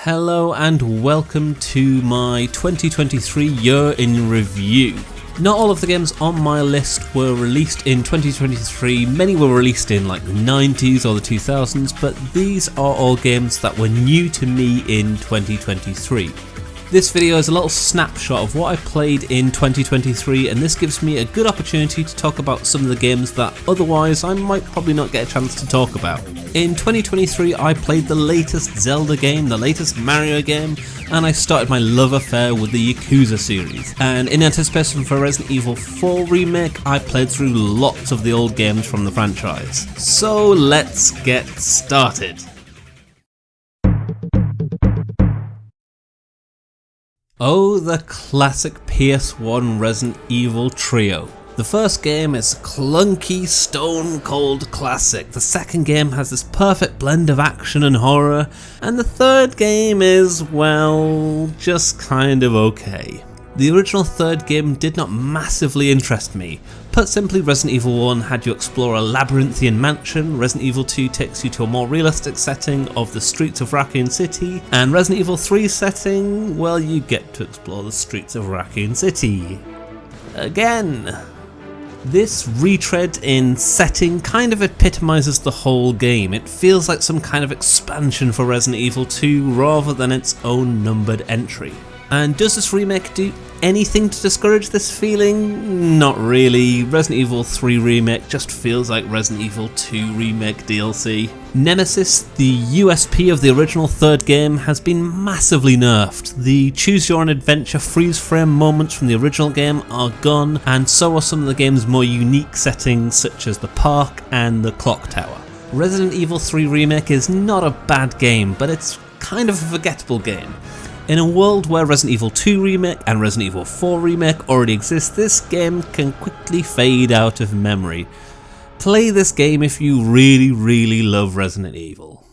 Hello and welcome to my 2023 year in review. Not all of the games on my list were released in 2023, many were released in like the 90s or the 2000s, but these are all games that were new to me in 2023. This video is a little snapshot of what I played in 2023, and this gives me a good opportunity to talk about some of the games that otherwise I might probably not get a chance to talk about. In 2023 I played the latest Zelda game, the latest Mario game, and I started my love affair with the Yakuza series. And in anticipation for Resident Evil 4 remake, I played through lots of the old games from the franchise. So let's get started. Oh, the classic PS1 Resident Evil trio. The first game is clunky, stone cold classic, the second game has this perfect blend of action and horror, and the third game is, well, just kind of okay. The original third game did not massively interest me. Put simply, Resident Evil 1 had you explore a labyrinthian mansion, Resident Evil 2 takes you to a more realistic setting of the streets of Raccoon City, and Resident Evil 3's setting, well, you get to explore the streets of Raccoon City. Again. This retread in setting kind of epitomizes the whole game. It feels like some kind of expansion for Resident Evil 2 rather than its own numbered entry. And does this remake do anything to discourage this feeling? Not really. Resident Evil 3 Remake just feels like Resident Evil 2 Remake DLC. Nemesis, the USP of the original third game, has been massively nerfed. The choose your own adventure freeze frame moments from the original game are gone, and so are some of the game's more unique settings such as the park and the clock tower. Resident Evil 3 Remake is not a bad game, but it's kind of a forgettable game. In a world where Resident Evil 2 Remake and Resident Evil 4 Remake already exist, this game can quickly fade out of memory. Play this game if you really love Resident Evil.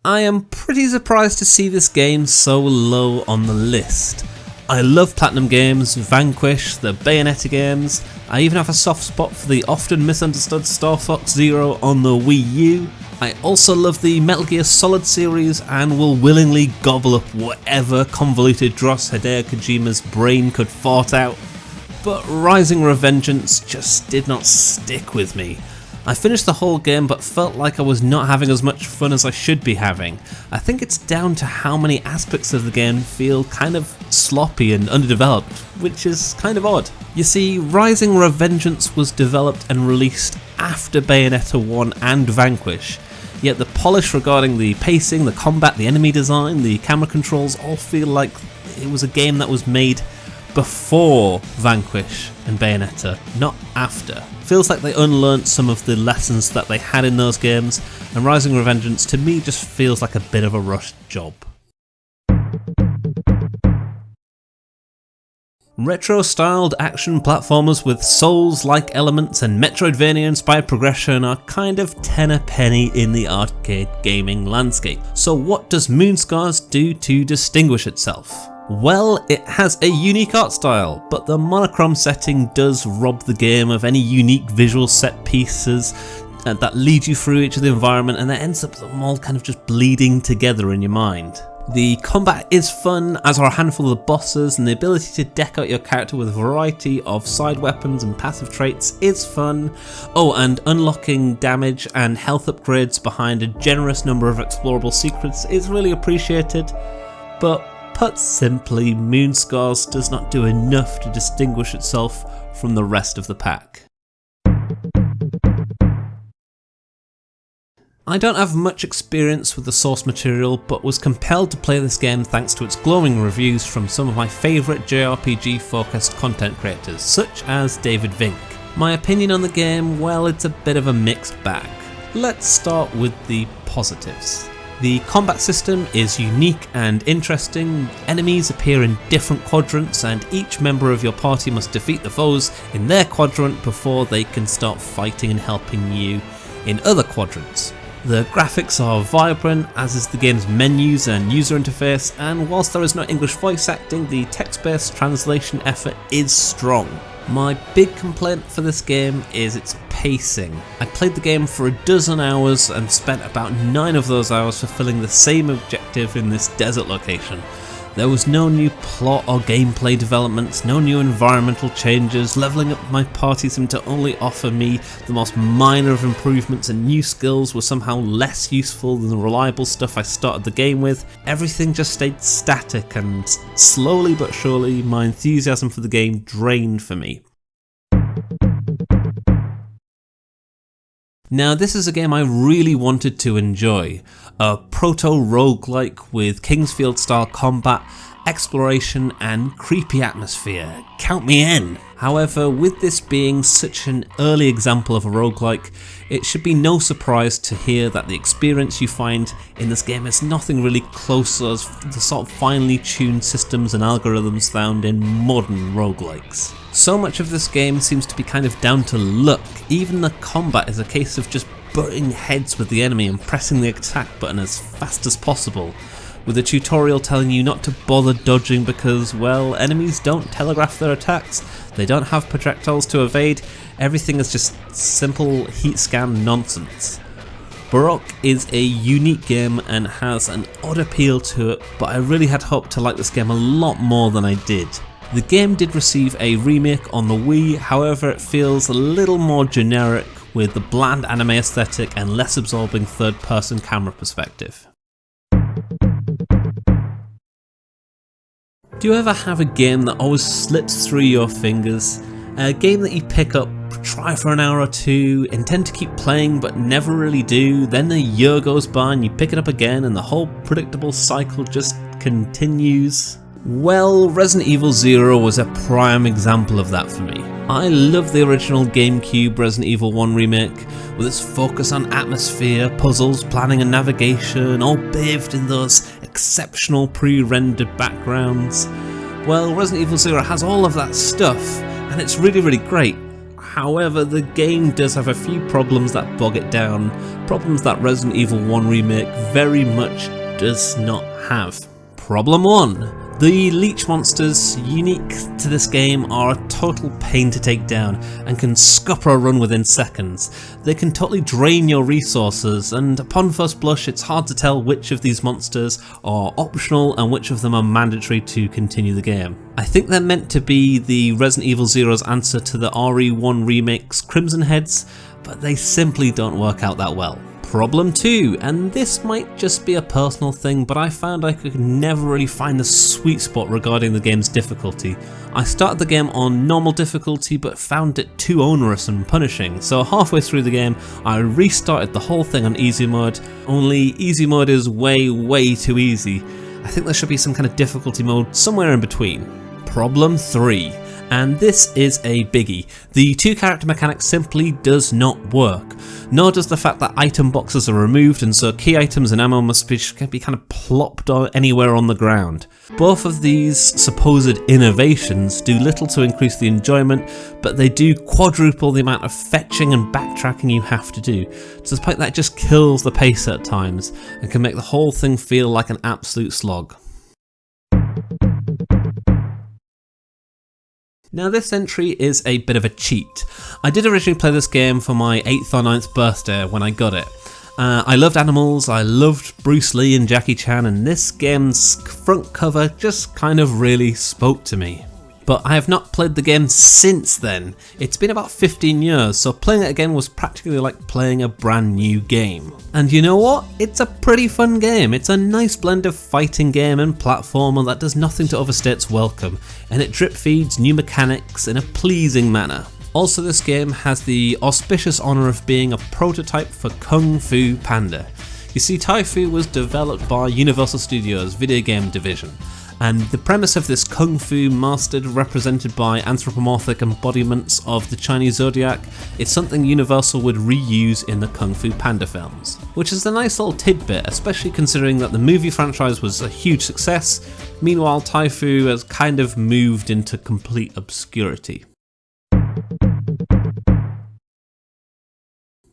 I am pretty surprised to see this game so low on the list. I love Platinum games, Vanquish, the Bayonetta games. I even have a soft spot for the often misunderstood Star Fox Zero on the Wii U. I also love the Metal Gear Solid series and will willingly gobble up whatever convoluted dross Hideo Kojima's brain could fart out, but Rising Revengeance just did not stick with me. I finished the whole game but felt like I was not having as much fun as I should be having. I think it's down to how many aspects of the game feel kind of sloppy and underdeveloped, which is kind of odd. You see, Rising Revengeance was developed and released after Bayonetta 1 and Vanquish, yet the polish regarding the pacing, the combat, the enemy design, the camera controls all feel like it was a game that was made before Vanquish and Bayonetta, not after. Feels like they unlearnt some of the lessons that they had in those games, and Rising Revengeance to me just feels like a bit of a rushed job. Retro-styled action platformers with Souls-like elements and Metroidvania-inspired progression are kind of tenner penny in the arcade gaming landscape. So what does Moonscars do to distinguish itself? Well, it has a unique art style, but the monochrome setting does rob the game of any unique visual set pieces that lead you through each of the environment, and that ends up them all kind of just bleeding together in your mind. The combat is fun, as are a handful of the bosses, and the ability to deck out your character with a variety of side weapons and passive traits is fun. Oh, and unlocking damage and health upgrades behind a generous number of explorable secrets is really appreciated, but put simply, Moonscars does not do enough to distinguish itself from the rest of the pack. I don't have much experience with the source material, but was compelled to play this game thanks to its glowing reviews from some of my favourite JRPG focused content creators, such as David Vink. My opinion on the game, well, it's a bit of a mixed bag. Let's start with the positives. The combat system is unique and interesting. Enemies appear in different quadrants, and each member of your party must defeat the foes in their quadrant before they can start fighting and helping you in other quadrants. The graphics are vibrant, as is the game's menus and user interface, and whilst there is no English voice acting, the text-based translation effort is strong. My big complaint for this game is its pacing. I played the game for 12 hours and spent about 9 of those hours fulfilling the same objective in this desert location. There was no new plot or gameplay developments, no new environmental changes. Leveling up my party seemed to only offer me the most minor of improvements, and new skills were somehow less useful than the reliable stuff I started the game with. Everything just stayed static, and slowly but surely my enthusiasm for the game drained for me. Now, this is a game I really wanted to enjoy. A proto-roguelike with Kingsfield style combat, exploration and creepy atmosphere. Count me in! However, with this being such an early example of a roguelike, it should be no surprise to hear that the experience you find in this game is nothing really close to the sort of finely tuned systems and algorithms found in modern roguelikes. So much of this game seems to be kind of down to luck. Even the combat is a case of just butting heads with the enemy and pressing the attack button as fast as possible, with a tutorial telling you not to bother dodging because, well, enemies don't telegraph their attacks, they don't have projectiles to evade, everything is just simple heat scan nonsense. Baroque is a unique game and has an odd appeal to it, but I really had hoped to like this game a lot more than I did. The game did receive a remake on the Wii, however it feels a little more generic with the bland anime aesthetic and less absorbing third-person camera perspective. Do you ever have a game that always slips through your fingers? A game that you pick up, try for an hour or two, intend to keep playing but never really do, then a year goes by and you pick it up again and the whole predictable cycle just continues? Well, Resident Evil 0 was a prime example of that for me. I love the original GameCube Resident Evil 1 remake, with its focus on atmosphere, puzzles, planning and navigation, all bathed in those exceptional pre-rendered backgrounds. Well, Resident Evil 0 has all of that stuff, and it's really great. However, the game does have a few problems that bog it down, problems that Resident Evil 1 remake very much does not have. Problem 1. The leech monsters, unique to this game, are a total pain to take down and can scupper a run within seconds. They can totally drain your resources, and upon first blush it's hard to tell which of these monsters are optional and which of them are mandatory to continue the game. I think they're meant to be the Resident Evil 0's answer to the RE1 remake's Crimson Heads, but they simply don't work out that well. Problem 2, and this might just be a personal thing, but I found I could never really find the sweet spot regarding the game's difficulty. I started the game on normal difficulty but found it too onerous and punishing, so halfway through the game I restarted the whole thing on easy mode, only easy mode is way too easy. I think there should be some kind of difficulty mode somewhere in between. Problem 3. And this is a biggie. The two character mechanic simply does not work. Nor does the fact that item boxes are removed and so key items and ammo must be kind of plopped anywhere on the ground. Both of these supposed innovations do little to increase the enjoyment, but they do quadruple the amount of fetching and backtracking you have to do, to the point that it just kills the pace at times and can make the whole thing feel like an absolute slog. Now this entry is a bit of a cheat. I did originally play this game for my 8th or 9th birthday when I got it. I loved animals, I loved Bruce Lee and Jackie Chan, and this game's front cover just kind of really spoke to me. But I have not played the game since then. It's been about 15 years, so playing it again was practically like playing a brand new game. And you know what? It's a pretty fun game. It's a nice blend of fighting game and platformer that does nothing to overstay its welcome, and it drip feeds new mechanics in a pleasing manner. Also, this game has the auspicious honour of being a prototype for Kung Fu Panda. You see, Taifu was developed by Universal Studios' video game division, and the premise of this kung fu mastered, represented by anthropomorphic embodiments of the Chinese zodiac, is something Universal would reuse in the Kung Fu Panda films. Which is a nice little tidbit, especially considering that the movie franchise was a huge success, meanwhile Taifu has kind of moved into complete obscurity.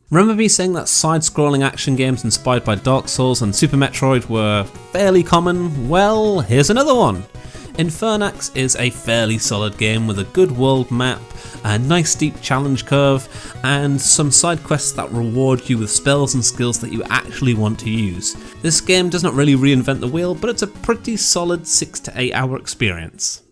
Remember me saying that side-scrolling action games inspired by Dark Souls and Super Metroid were fairly common? Well, here's another one. Infernax is a fairly solid game with a good world map, a nice steep challenge curve, and some side quests that reward you with spells and skills that you actually want to use. This game does not really reinvent the wheel, but it's a pretty solid 6 to 8 hour experience.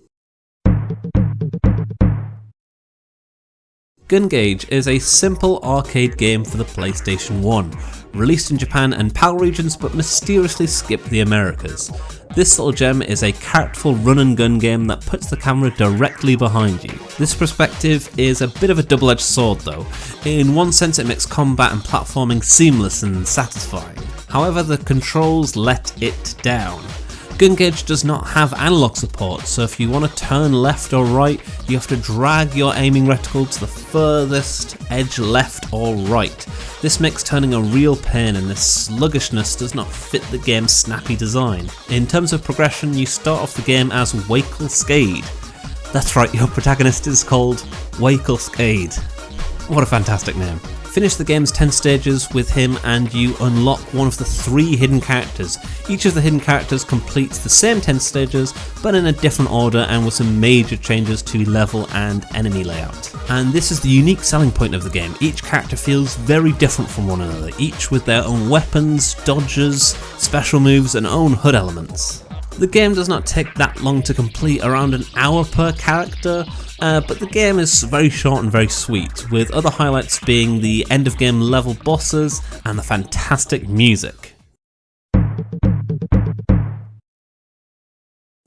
Gungage is a simple arcade game for the PlayStation 1, released in Japan and PAL regions but mysteriously skipped the Americas. This little gem is a characterful run and gun game that puts the camera directly behind you. This perspective is a bit of a double-edged sword though. In one sense it makes combat and platforming seamless and satisfying. However, the controls let it down. Gungage does not have analog support, so if you want to turn left or right, you have to drag your aiming reticle to the furthest edge left or right. This makes turning a real pain, and this sluggishness does not fit the game's snappy design. In terms of progression, you start off the game as Wakel Skade. That's right, your protagonist is called Wakel Skade. What a fantastic name. Finish the game's 10 stages with him and you unlock one of the 3 hidden characters. Each of the hidden characters completes the same 10 stages but in a different order and with some major changes to level and enemy layout. And this is the unique selling point of the game. Each character feels very different from one another, each with their own weapons, dodges, special moves and own HUD elements. The game does not take that long to complete, around an hour per character, but the game is very short and very sweet, with other highlights being the end of game level bosses and the fantastic music.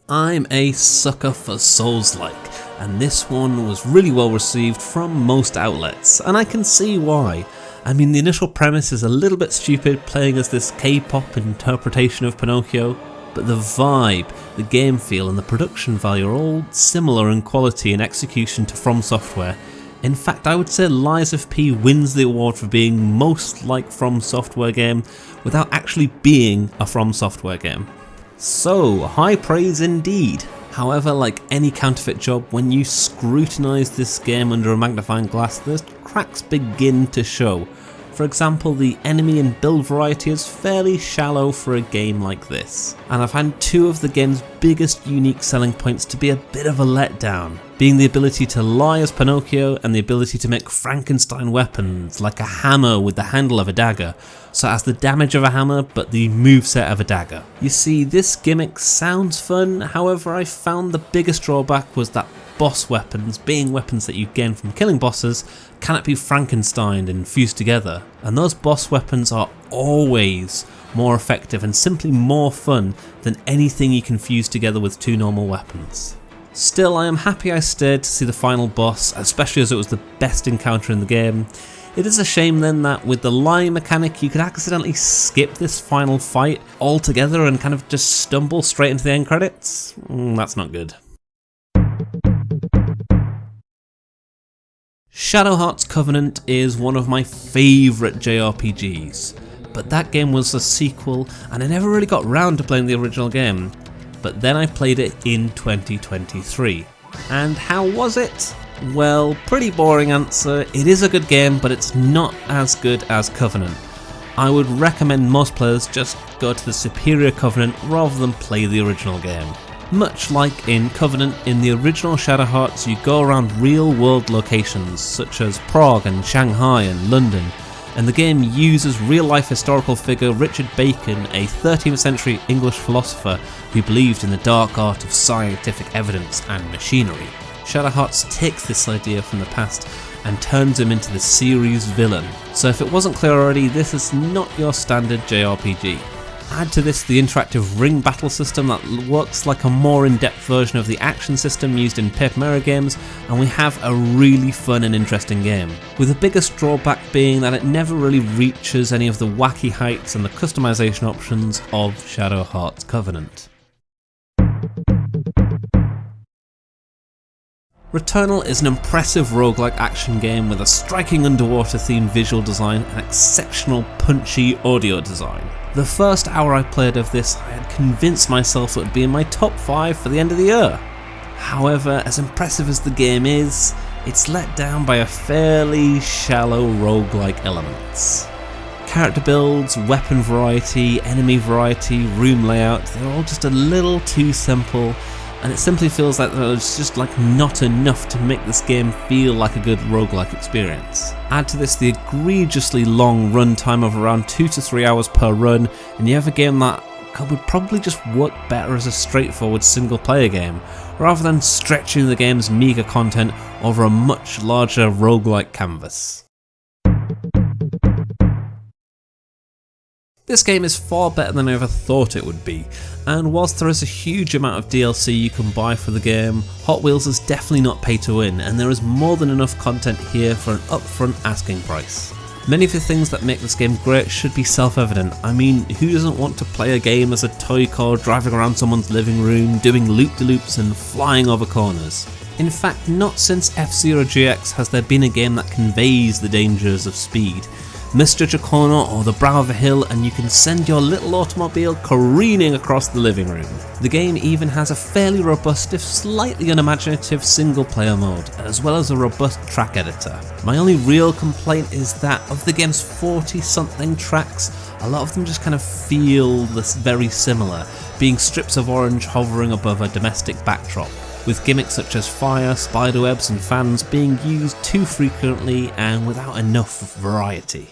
I'm a sucker for Souls-like, and this one was really well received from most outlets, and I can see why. I mean, the initial premise is a little bit stupid, playing as this K-pop interpretation of Pinocchio, but the vibe, the game feel and the production value are all similar in quality and execution to From Software. In fact, I would say Lies of P wins the award for being most like From Software game without actually being a From Software game. So, high praise indeed. However, like any counterfeit job, when you scrutinise this game under a magnifying glass, the cracks begin to show. For example, the enemy and build variety is fairly shallow for a game like this, and I find 2 of the game's biggest unique selling points to be a bit of a letdown, being the ability to lie as Pinocchio and the ability to make Frankenstein weapons, like a hammer with the handle of a dagger, so it has the damage of a hammer but the moveset of a dagger. You see, this gimmick sounds fun, however I found the biggest drawback was that boss weapons, being weapons that you gain from killing bosses, cannot be Frankensteined and fused together, and those boss weapons are always more effective and simply more fun than anything you can fuse together with 2 normal weapons. Still, I am happy I stayed to see the final boss, especially as it was the best encounter in the game. It is a shame then that with the lying mechanic you could accidentally skip this final fight altogether and kind of just stumble straight into the end credits. That's not good. Shadow Heart's Covenant is one of my favourite JRPGs, but that game was a sequel and I never really got round to playing the original game, but then I played it in 2023. And how was it? Well, pretty boring answer. It is a good game, but it's not as good as Covenant. I would recommend most players just go to the superior Covenant rather than play the original game. Much like in Covenant, in the original Shadow Hearts you go around real world locations such as Prague and Shanghai and London, and the game uses real life historical figure Richard Bacon, a 13th century English philosopher who believed in the dark art of scientific evidence and machinery. Shadow Hearts takes this idea from the past and turns him into the series villain, so if it wasn't clear already, this is not your standard JRPG. Add to this the interactive ring battle system that works like a more in-depth version of the action system used in Paper Mario games, and we have a really fun and interesting game, with the biggest drawback being that it never really reaches any of the wacky heights and the customization options of Shadow Heart's Covenant. Returnal is an impressive roguelike action game with a striking underwater themed visual design and exceptional punchy audio design. The first hour I played of this, I had convinced myself it would be in my top 5 for the end of the year. However, as impressive as the game is, it's let down by a fairly shallow roguelike elements. Character builds, weapon variety, enemy variety, room layout, they're all just a little too simple, and it simply feels like there's just not enough to make this game feel like a good roguelike experience. Add to this the egregiously long run time of around 2 to 3 hours per run, and you have a game that would probably just work better as a straightforward single player game, rather than stretching the game's meagre content over a much larger roguelike canvas. This game is far better than I ever thought it would be, and whilst there is a huge amount of DLC you can buy for the game, Hot Wheels is definitely not pay to win, and there is more than enough content here for an upfront asking price. Many of the things that make this game great should be self-evident. I mean, who doesn't want to play a game as a toy car driving around someone's living room, doing loop-de-loops and flying over corners? In fact, not since F-Zero GX has there been a game that conveys the dangers of speed. Misjudge a corner or the brow of a hill and you can send your little automobile careening across the living room. The game even has a fairly robust, if slightly unimaginative, single player mode, as well as a robust track editor. My only real complaint is that of the game's 40 something tracks, a lot of them just kind of feel very similar, being strips of orange hovering above a domestic backdrop, with gimmicks such as fire, spiderwebs and fans being used too frequently and without enough variety.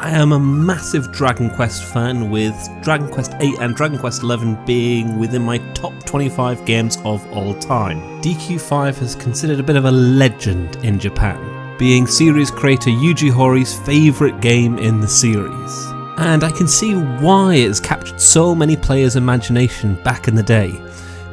I am a massive Dragon Quest fan, with Dragon Quest VIII and Dragon Quest XI being within my top 25 games of all time. DQ5 is considered a bit of a legend in Japan, being series creator Yuji Horí's favourite game in the series. And I can see why it's captured so many players' imagination back in the day.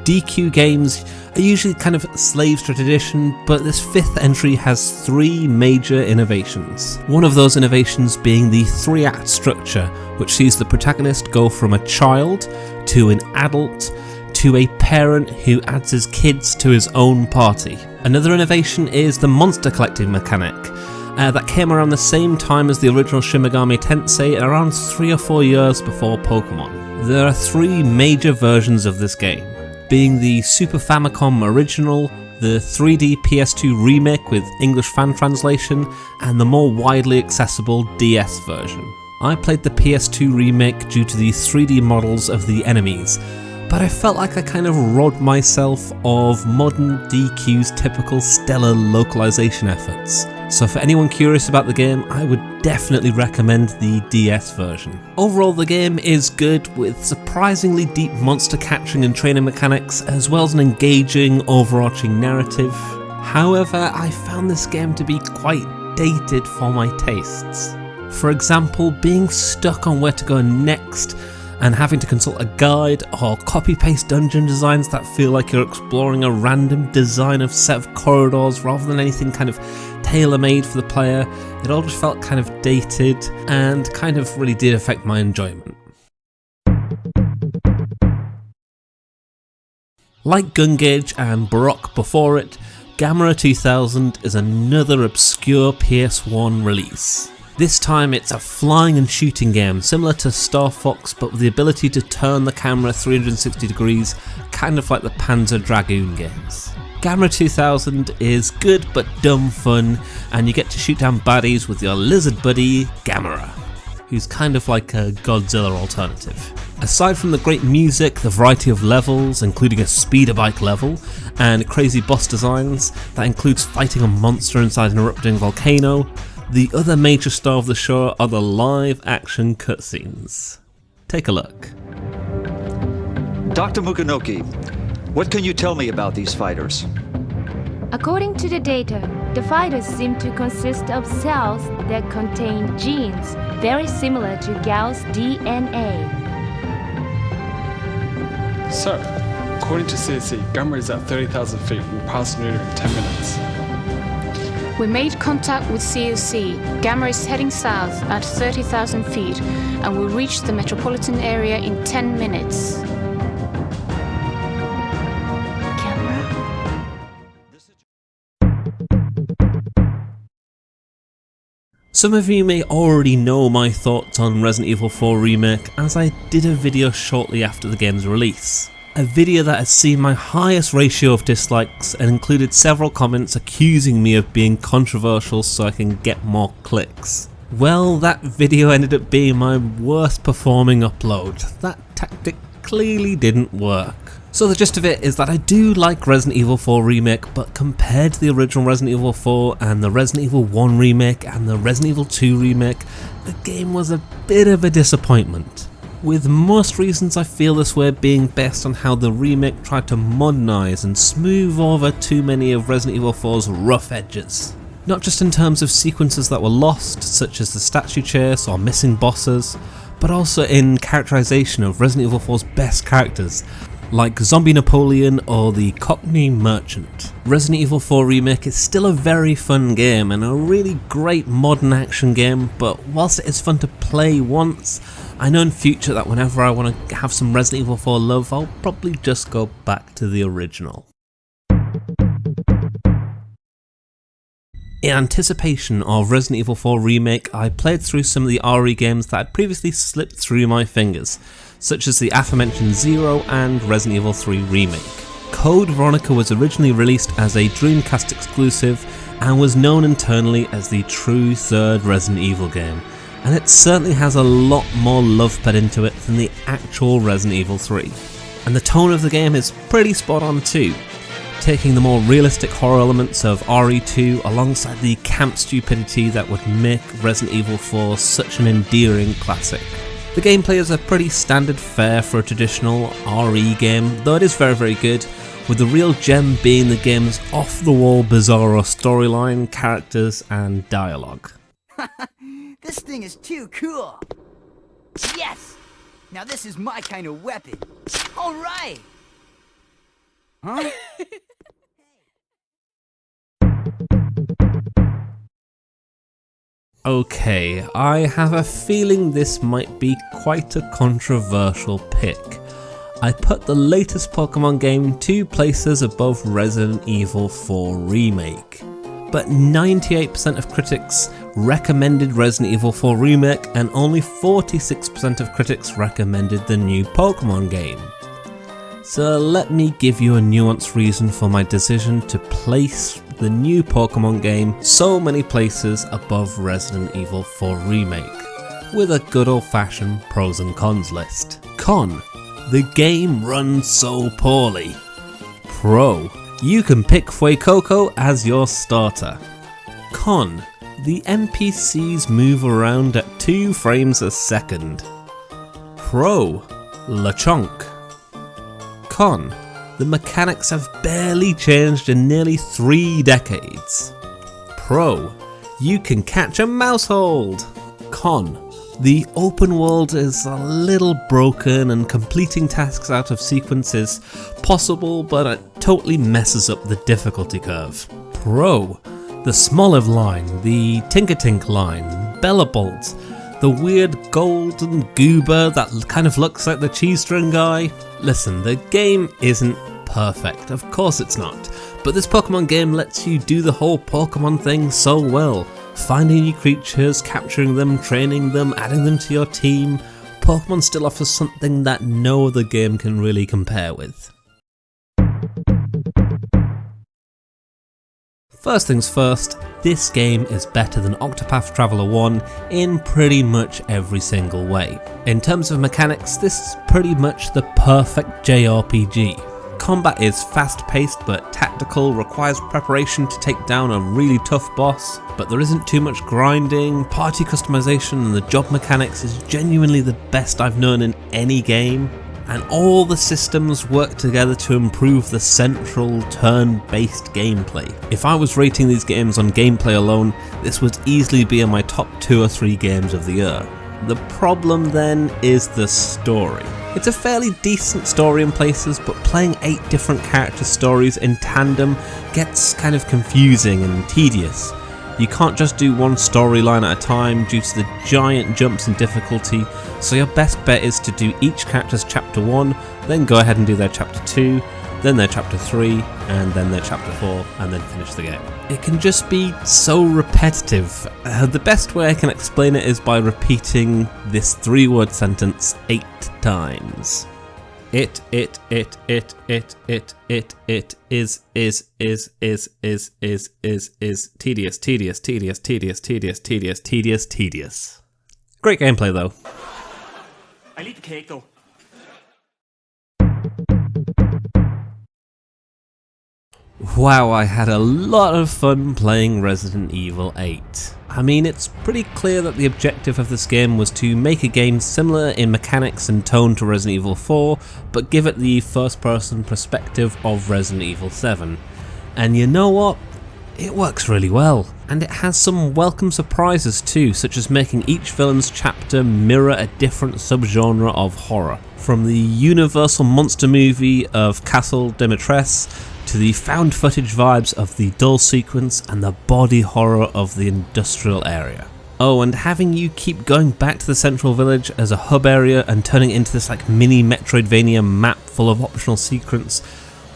DQ games are usually kind of slaves to tradition, but this 5th entry has 3 major innovations. One of those innovations being the 3-act structure, which sees the protagonist go from a child to an adult to a parent who adds his kids to his own party. Another innovation is the monster collecting mechanic. That came around the same time as the original Shin Megami Tensei and around 3 or 4 years before Pokemon. There are 3 major versions of this game, being the Super Famicom original, the 3D PS2 remake with English fan translation, and the more widely accessible DS version. I played the PS2 remake due to the 3D models of the enemies, but I felt like I kind of robbed myself of modern DQ's typical stellar localization efforts. So for anyone curious about the game, I would definitely recommend the DS version. Overall, the game is good, with surprisingly deep monster catching and training mechanics, as well as an engaging, overarching narrative. However, I found this game to be quite dated for my tastes. For example, being stuck on where to go next and having to consult a guide, or copy-paste dungeon designs that feel like you're exploring a random design of set of corridors rather than anything kind of tailor-made for the player. It all just felt kind of dated and kind of really did affect my enjoyment. Like Gungage and Baroque before it, Gamera 2000 is another obscure PS1 release. This time it's a flying and shooting game similar to Star Fox, but with the ability to turn the camera 360 degrees, kind of like the Panzer Dragoon games. Gamera 2000 is good but dumb fun, and you get to shoot down baddies with your lizard buddy Gamera, who's kind of like a Godzilla alternative. Aside from the great music, the variety of levels, including a speeder bike level, and crazy boss designs that includes fighting a monster inside an erupting volcano, the other major star of the show are the live action cutscenes. Take a look. Dr. Mukanoki, what can you tell me about these fighters? According to the data, the fighters seem to consist of cells that contain genes very similar to Gao's DNA. So, according to CSC, Gamera is at 30,000 feet and will pass near in 10 minutes. We made contact with COC. Gamera is heading south at 30,000 feet and will reach the metropolitan area in 10 minutes. Some of you may already know my thoughts on Resident Evil 4 Remake, as I did a video shortly after the game's release. A video that has seen my highest ratio of dislikes and included several comments accusing me of being controversial so I can get more clicks. Well, that video ended up being my worst performing upload. That tactic clearly didn't work. So the gist of it is that I do like Resident Evil 4 Remake, but compared to the original Resident Evil 4 and the Resident Evil 1 Remake and the Resident Evil 2 Remake, the game was a bit of a disappointment. With most reasons I feel this way being based on how the remake tried to modernise and smooth over too many of Resident Evil 4's rough edges. Not just in terms of sequences that were lost, such as the statue chase or missing bosses, but also in characterisation of Resident Evil 4's best characters, like Zombie Napoleon or the Cockney Merchant. Resident Evil 4 Remake is still a very fun game and a really great modern action game, but whilst it is fun to play once, I know in future that whenever I want to have some Resident Evil 4 love, I'll probably just go back to the original. In anticipation of Resident Evil 4 Remake, I played through some of the RE games that had previously slipped through my fingers, such as the aforementioned Zero and Resident Evil 3 Remake. Code Veronica was originally released as a Dreamcast exclusive and was known internally as the true third Resident Evil game, and it certainly has a lot more love put into it than the actual Resident Evil 3. And the tone of the game is pretty spot on too, taking the more realistic horror elements of RE2 alongside the camp stupidity that would make Resident Evil 4 such an endearing classic. The gameplay is a pretty standard fare for a traditional RE game, though it is very, very good, with the real gem being the game's off-the-wall bizarro storyline, characters and dialogue. This thing is too cool! Yes! Now this is my kind of weapon! Alright! Huh? Okay, I have a feeling this might be quite a controversial pick. I put the latest Pokemon game 2 places above Resident Evil 4 Remake, but 98% of critics recommended Resident Evil 4 Remake and only 46% of critics recommended the new Pokemon game. So let me give you a nuanced reason for my decision to place the new Pokemon game so many places above Resident Evil 4 Remake, with a good old-fashioned pros and cons list. Con: the game runs so poorly. Pro: you can pick Fuecoco as your starter. Con: the NPCs move around at 2 frames a second. Pro: Lechonk. Con: the mechanics have barely changed in nearly 3 decades. Pro: you can catch a mousehold. Con: the open world is a little broken and completing tasks out of sequence is possible, but it totally messes up the difficulty curve. Pro: the Smoliv line, the Tinkertink line, Bellabolt, the weird golden goober that kind of looks like the cheese string guy. Listen, the game isn't perfect, of course it's not, but this Pokemon game lets you do the whole Pokemon thing so well. Finding new creatures, capturing them, training them, adding them to your team. Pokemon still offers something that no other game can really compare with. First things first, this game is better than Octopath Traveller 1 in pretty much every single way. In terms of mechanics, this is pretty much the perfect JRPG. Combat is fast-paced but tactical, requires preparation to take down a really tough boss, but there isn't too much grinding, party customization and the job mechanics is genuinely the best I've known in any game, and all the systems work together to improve the central turn-based gameplay. If I was rating these games on gameplay alone, this would easily be in my top 2 or 3 games of the year. The problem then is the story. It's a fairly decent story in places, but playing 8 different character stories in tandem gets kind of confusing and tedious. You can't just do one storyline at a time due to the giant jumps in difficulty, so your best bet is to do each character's chapter 1, then go ahead and do their chapter 2, then their chapter 3, and then their chapter 4, and then finish the game. It can just be so repetitive. The best way I can explain it is by repeating this 3-word sentence 8 times. It is tedious. Great gameplay though. I need the cake though. Wow, I had a lot of fun playing Resident Evil 8. I mean, it's pretty clear that the objective of this game was to make a game similar in mechanics and tone to Resident Evil 4, but give it the first-person perspective of Resident Evil 7. And you know what? It works really well. And it has some welcome surprises too, such as making each villain's chapter mirror a different subgenre of horror. From the universal monster movie of Castle Dimitrescu, to the found footage vibes of the dull sequence and the body horror of the industrial area. Oh, and having you keep going back to the central village as a hub area and turning it into this like mini Metroidvania map full of optional secrets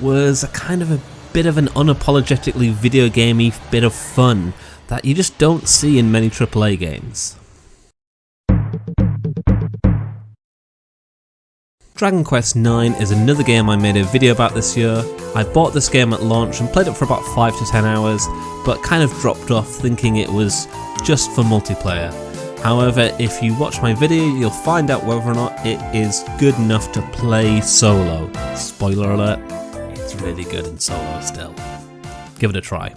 was a kind of a bit of an unapologetically video gamey bit of fun that you just don't see in many AAA games. Dragon Quest IX is another game I made a video about this year. I bought this game at launch and played it for about 5 to 10 hours, but kind of dropped off thinking it was just for multiplayer. However, if you watch my video, you'll find out whether or not it is good enough to play solo. Spoiler alert, it's really good in solo still. Give it a try.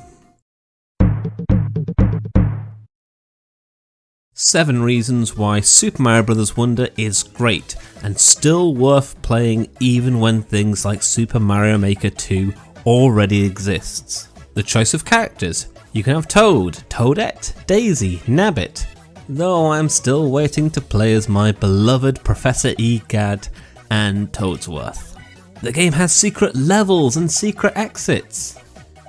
7 reasons why Super Mario Bros. Wonder is great and still worth playing even when things like Super Mario Maker 2 already exists. The choice of characters. You can have Toad, Toadette, Daisy, Nabbit. Though I'm still waiting to play as my beloved Professor Egad and Toadsworth. The game has secret levels and secret exits.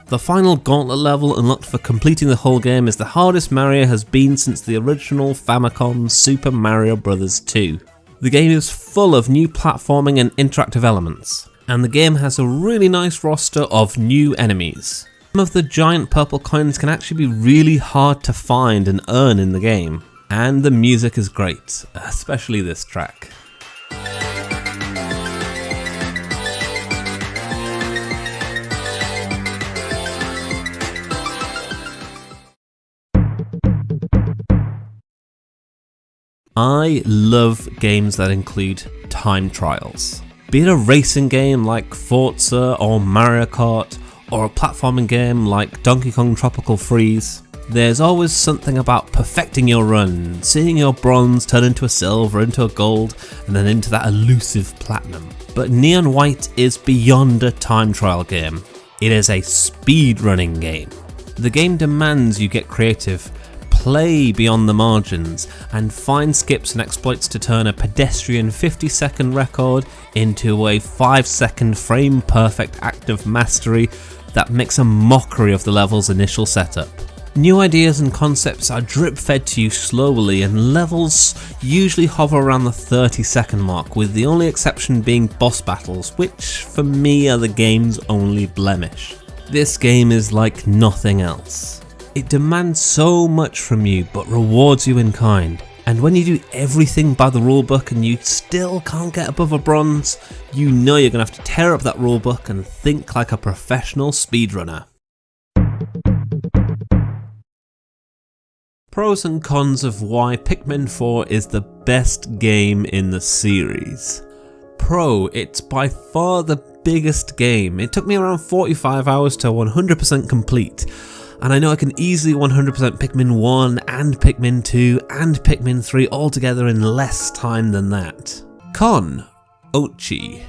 The final gauntlet level unlocked for completing the whole game is the hardest Mario has been since the original Famicom Super Mario Bros. 2. The game is full of new platforming and interactive elements, and the game has a really nice roster of new enemies. Some of the giant purple coins can actually be really hard to find and earn in the game, and the music is great, especially this track. I love games that include time trials. Be it a racing game like Forza or Mario Kart, or a platforming game like Donkey Kong Tropical Freeze, there's always something about perfecting your run, seeing your bronze turn into a silver, into a gold, and then into that elusive platinum. But Neon White is beyond a time trial game. It is a speedrunning game. The game demands you get creative, play beyond the margins, and find skips and exploits to turn a pedestrian 50-second record into a 5-second frame-perfect act of mastery that makes a mockery of the level's initial setup. New ideas and concepts are drip-fed to you slowly, and levels usually hover around the 30-second mark, with the only exception being boss battles, which for me are the game's only blemish. This game is like nothing else. It demands so much from you, but rewards you in kind. And when you do everything by the rulebook and you still can't get above a bronze, you know you're going to have to tear up that rulebook and think like a professional speedrunner. Pros and cons of why Pikmin 4 is the best game in the series. Pro, it's by far the biggest game. It took me around 45 hours to 100% complete. And I know I can easily 100% Pikmin 1 and Pikmin 2 and Pikmin 3 all together in less time than that. Con, Ochi.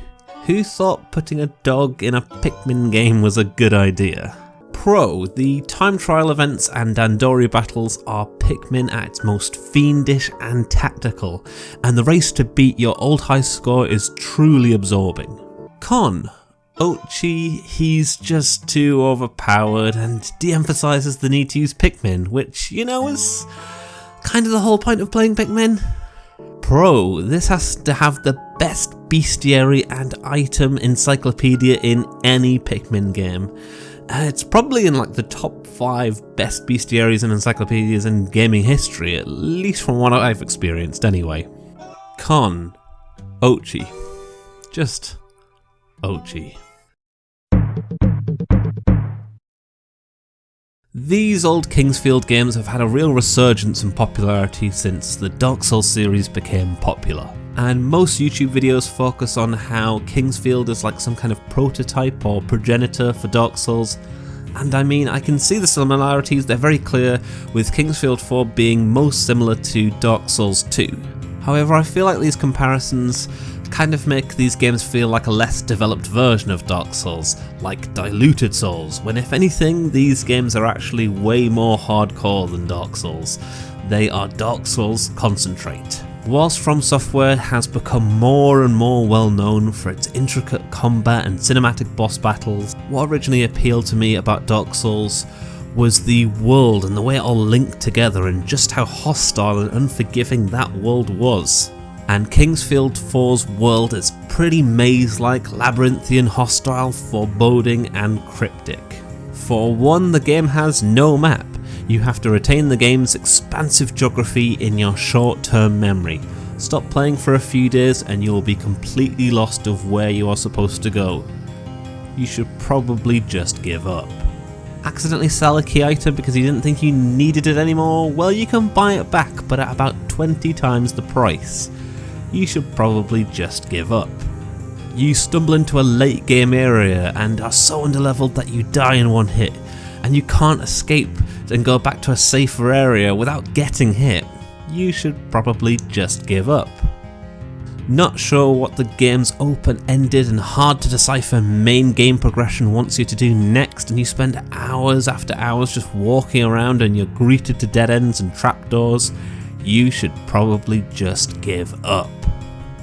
Who thought putting a dog in a Pikmin game was a good idea? Pro, the time trial events and Dandori battles are Pikmin at its most fiendish and tactical, and the race to beat your old high score is truly absorbing. Con, Ochi, he's just too overpowered and de-emphasises the need to use Pikmin, which, you know, is kind of the whole point of playing Pikmin. Pro, this has to have the best bestiary and item encyclopedia in any Pikmin game. It's probably in like the top 5 best bestiaries and encyclopedias in gaming history, at least from what I've experienced anyway. Con, Ochi. Just OG. These old Kingsfield games have had a real resurgence in popularity since the Dark Souls series became popular. And most YouTube videos focus on how Kingsfield is like some kind of prototype or progenitor for Dark Souls. And I mean, I can see the similarities, they're very clear, with Kingsfield 4 being most similar to Dark Souls 2. However, I feel like these comparisons kind of make these games feel like a less developed version of Dark Souls, like diluted Souls, when if anything, these games are actually way more hardcore than Dark Souls. They are Dark Souls concentrate. Whilst From Software has become more and more well known for its intricate combat and cinematic boss battles, what originally appealed to me about Dark Souls was the world and the way it all linked together and just how hostile and unforgiving that world was. And Kingsfield 4's world is pretty maze-like, labyrinthian, hostile, foreboding and cryptic. For one, the game has no map. You have to retain the game's expansive geography in your short-term memory. Stop playing for a few days and you will be completely lost of where you are supposed to go. You should probably just give up. Accidentally sell a key item because you didn't think you needed it anymore? Well, you can buy it back, but at about 20 times the price. You should probably just give up. You stumble into a late game area and are so underleveled that you die in one hit, and you can't escape and go back to a safer area without getting hit. You should probably just give up. Not sure what the game's open-ended and hard to decipher main game progression wants you to do next, and you spend hours after hours just walking around and you're greeted to dead ends and trapdoors, you should probably just give up.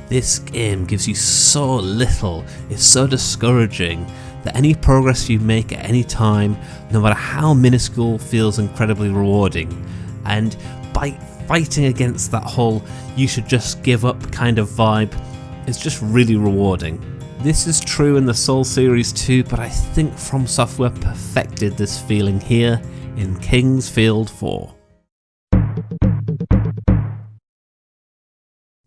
This game gives you so little, it's so discouraging, that any progress you make at any time, no matter how minuscule, feels incredibly rewarding. And by fighting against that whole you should just give up kind of vibe, it's just really rewarding. This is true in the Soul series too, but I think From Software perfected this feeling here in Kingsfield 4.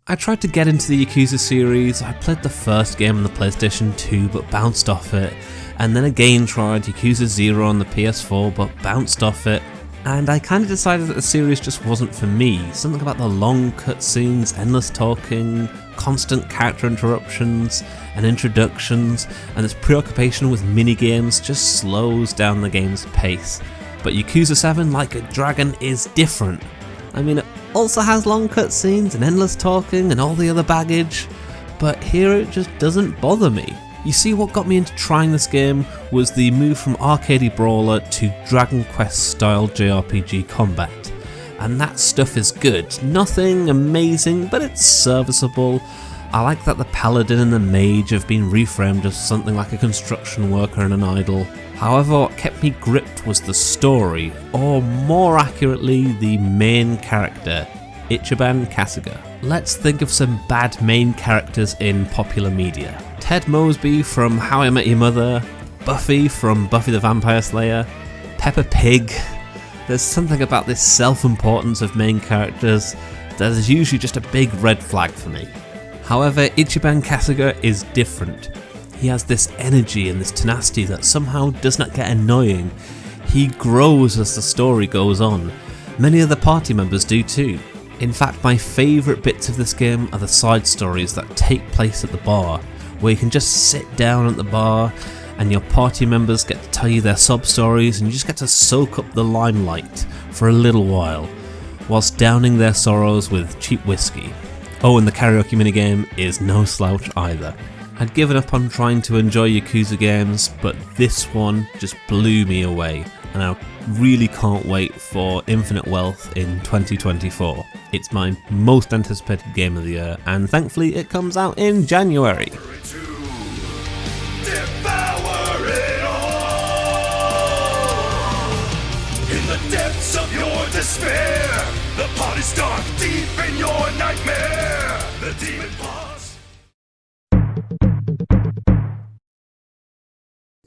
I tried to get into the Yakuza series. I played the first game on the PlayStation 2 but bounced off it, and then again tried Yakuza 0 on the PS4 but bounced off it, and I kind of decided that the series just wasn't for me. Something about the long cutscenes, endless talking, constant character interruptions and introductions, and this preoccupation with minigames just slows down the game's pace. But Yakuza 7, Like a Dragon, is different. I mean, it also has long cutscenes and endless talking and all the other baggage, but here it just doesn't bother me. You see, what got me into trying this game was the move from arcadey brawler to Dragon Quest style JRPG combat, and that stuff is good. Nothing amazing, but it's serviceable. I like that the paladin and the mage have been reframed as something like a construction worker and an idol. However, what kept me gripped was the story, or more accurately, the main character, Ichiban Kasuga. Let's think of some bad main characters in popular media. Ted Mosby from How I Met Your Mother, Buffy from Buffy the Vampire Slayer, Peppa Pig. There's something about this self-importance of main characters that is usually just a big red flag for me. However, Ichiban Kasuga is different. He has this energy and this tenacity that somehow does not get annoying. He grows as the story goes on. Many of the party members do too. In fact, my favourite bits of this game are the side stories that take place at the bar, where you can just sit down at the bar and your party members get to tell you their sob stories and you just get to soak up the limelight for a little while, whilst downing their sorrows with cheap whiskey. Oh, and the karaoke minigame is no slouch either. I'd given up on trying to enjoy Yakuza games, but this one just blew me away, and I really can't wait for Infinite Wealth in 2024. It's my most anticipated game of the year, and thankfully it comes out in January. In the depths of your despair, the pot is dark deep in your nightmare. The demon paws.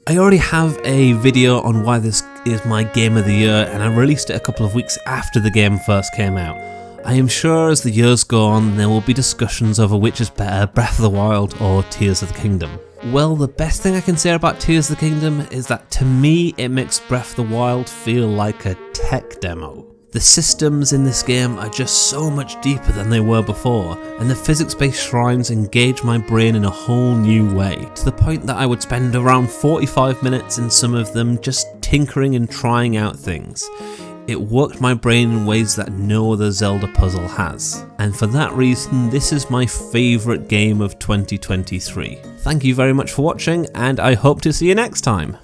I already have a video on why this is my game of the year, and I released it a couple of weeks after the game first came out. I am sure as the years go on there will be discussions over which is better, Breath of the Wild or Tears of the Kingdom. Well, the best thing I can say about Tears of the Kingdom is that to me it makes Breath of the Wild feel like a tech demo. The systems in this game are just so much deeper than they were before, and the physics-based shrines engage my brain in a whole new way, to the point that I would spend around 45 minutes in some of them just tinkering and trying out things. It worked my brain in ways that no other Zelda puzzle has, and for that reason this is my favourite game of 2023. Thank you very much for watching, and I hope to see you next time.